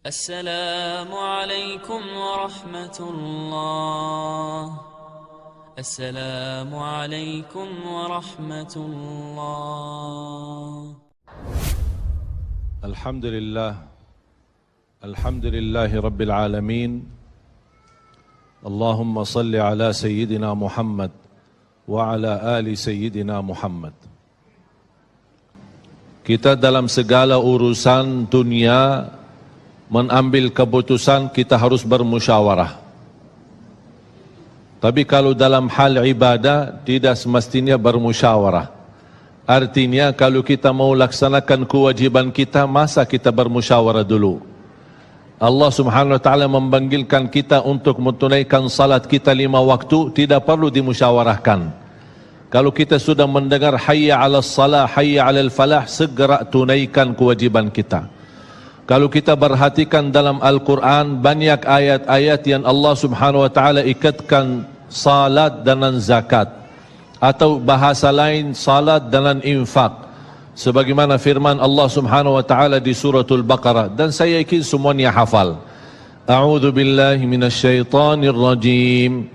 السلام عليكم ورحمة الله. السلام عليكم ورحمة الله. الحمد لله رب العالمين. اللهم صل على سيدنا محمد وعلى آل سيدنا Muhammad. Kita dalam segala urusan dunia mengambil keputusan, kita harus bermusyawarah. Tapi kalau dalam hal ibadah tidak semestinya bermusyawarah. Artinya kalau kita mau laksanakan kewajiban kita, masa kita bermusyawarah dulu? Allah Subhanahu wa taala memanggilkan kita untuk menunaikan salat kita 5 waktu, tidak perlu dimusyawarahkan. Kalau kita sudah mendengar hayya 'alas salah, hayya 'alal falah, segera tunaikan kewajiban kita. Kalau kita perhatikan dalam Al-Quran, banyak ayat-ayat yang Allah Subhanahu wa taala ikatkan salat dengan zakat, atau bahasa lain salat dengan infak, sebagaimana firman Allah Subhanahu wa taala di suratul Baqarah, dan saya yakin semuanya hafal. A'udzu billahi minasyaitonir rajim.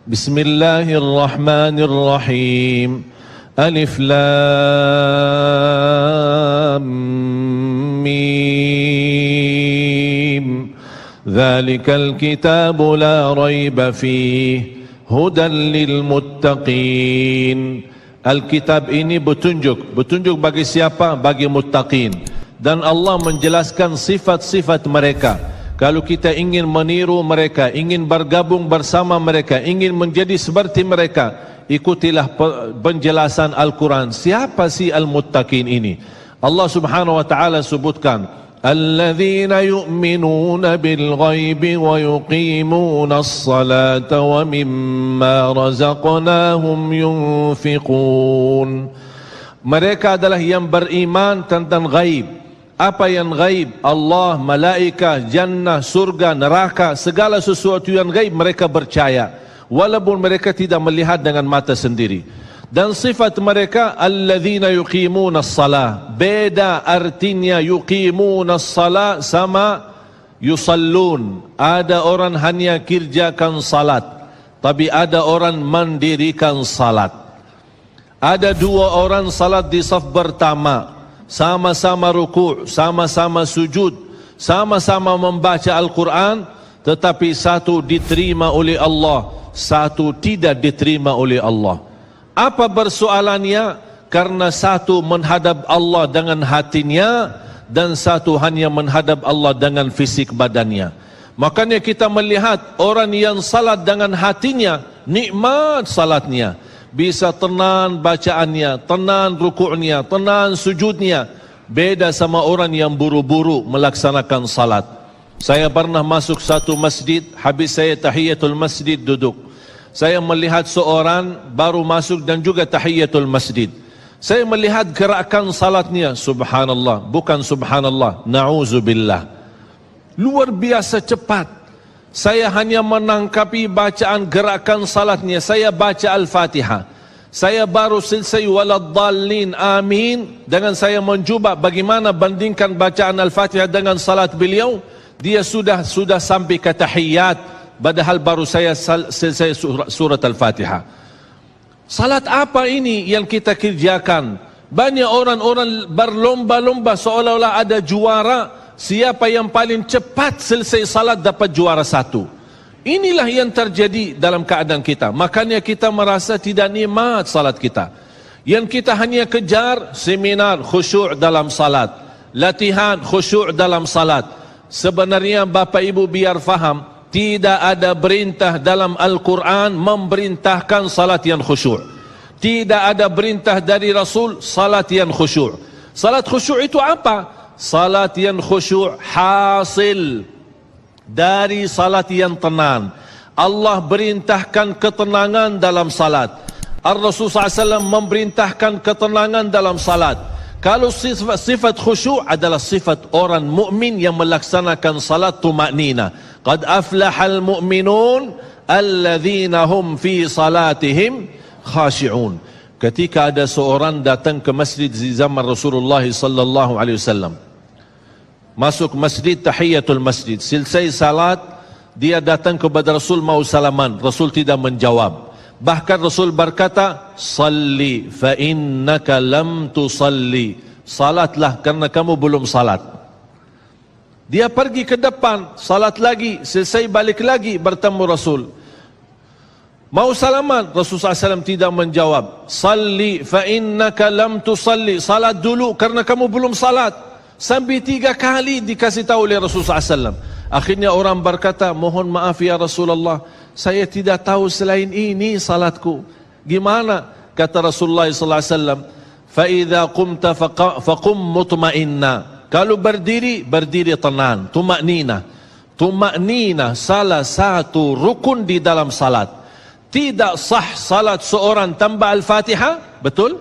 Bismillahirrahmanirrahim. Alif Lam Mim. Dzalikal kitabu la raiba fihi hudan lil muttaqin. Alkitab ini petunjuk bagi siapa? Bagi muttaqin. Dan Allah menjelaskan sifat-sifat mereka. Kalau kita ingin meniru mereka, ingin bergabung bersama mereka, ingin menjadi seperti mereka, ikutilah penjelasan Al-Quran. Siapa sih al-muttaqin ini? Allah Subhanahu wa taala sebutkan, alladzina yu'minuna bil ghaibi wa yuqimuna as-salata wa mimma razaqnahum yunfiqun. Mereka adalah yang beriman tentang ghaib. Apa yang ghaib? Allah, malaikat, jannah, surga, neraka, segala sesuatu yang ghaib mereka percaya, walaupun mereka tidak melihat dengan mata sendiri. Dan sifat mereka alladzina yuqimuna as-salah. Beda artinya yuqimuna as-salah sama yusallun. Ada orang hanya kerjakan salat, tapi ada orang mendirikan salat. Ada 2 orang salat di saf pertama, sama-sama ruku', sama-sama sujud, sama-sama membaca Al-Quran, tetapi satu diterima oleh Allah, satu tidak diterima oleh Allah. Apa persoalannya? Karena satu menghadap Allah dengan hatinya, dan satu hanya menghadap Allah dengan fisik badannya. Makanya kita melihat orang yang salat dengan hatinya, nikmat salatnya, bisa tenang bacaannya, tenang rukuknya, tenang sujudnya. Beda sama orang yang buru-buru melaksanakan salat. Saya pernah masuk satu masjid, habis saya tahiyatul masjid duduk. Saya melihat seorang baru masuk dan juga tahiyatul masjid. Saya melihat gerakan salatnya, subhanallah, bukan subhanallah, na'udzubillah, luar biasa cepat. Saya hanya menangkapi bacaan gerakan salatnya. Saya baca Al-Fatihah, saya baru selesai waladdallin amin, dengan saya mencuba bagaimana bandingkan bacaan Al-Fatihah dengan salat beliau, dia sudah sampai ke tahiyat, padahal baru saya selesai surat Al-Fatihah. Salat apa ini yang kita kerjakan? Banyak orang-orang berlomba-lomba seolah-olah ada juara. Siapa yang paling cepat selesai salat dapat juara 1. Inilah yang terjadi dalam keadaan kita. Makanya kita merasa tidak nikmat salat kita. Yang kita hanya kejar seminar khusyuk dalam salat, latihan khusyuk dalam salat. Sebenarnya Bapak Ibu biar faham, tidak ada perintah dalam Al-Quran memerintahkan salat yang khusyuk. Tidak ada perintah dari Rasul salat yang khusyuk. Salat khusyuk itu apa? Salat yang khusyuk hasil dari salat yang tenang. Allah berintahkan ketenangan dalam salat. Ar-Rasul SAW memerintahkan ketenangan dalam salat. Kalau sifat khusyuk adalah sifat orang mukmin yang melaksanakan salat tuma'nina. Qad aflahal mu'minun alladzina hum fi salatihim khashi'un. Ketika ada seorang datang ke masjid di zaman Rasulullah sallallahu alaihi wasallam, masuk masjid, tahiyatul masjid. Selesai salat, dia datang kepada Rasul mau salaman. Rasul tidak menjawab. Bahkan Rasul berkata, salli fa innaka lam tusalli. Salatlah karena kamu belum salat. Dia pergi ke depan, salat lagi, selesai balik lagi bertemu Rasul. Mau salaman, Rasulullah SAW tidak menjawab. Salli fa innaka lam tusalli. Salat dulu karena kamu belum salat. Sampai 3 kali dikasih tahu oleh Rasulullah SAW. Akhirnya orang berkata, mohon maaf ya Rasulullah, saya tidak tahu selain ini salatku. Gimana? Kata Rasulullah SAW, fa idza qumta faqum mutma'inna. Kalau berdiri, berdiri tenang, tumaknina. Tumaknina salah satu rukun di dalam salat. Tidak sah salat seorang tanpa Al-Fatihah, betul?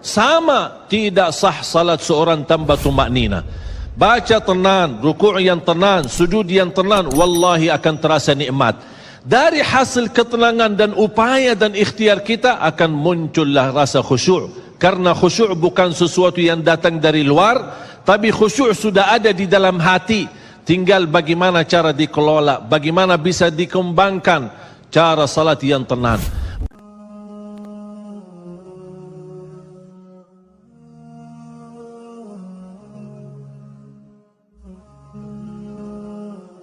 Sama, tidak sah salat seorang tanpa tumaknina. Baca tenang, rukuk yang tenang, sujud yang tenang, wallahi akan terasa nikmat. Dari hasil ketenangan dan upaya dan ikhtiar kita akan muncullah rasa khusyuk. Karena khusyuk bukan sesuatu yang datang dari luar, tapi khusyuk sudah ada di dalam hati. Tinggal bagaimana cara dikelola, bagaimana bisa dikembangkan cara salat yang tenang.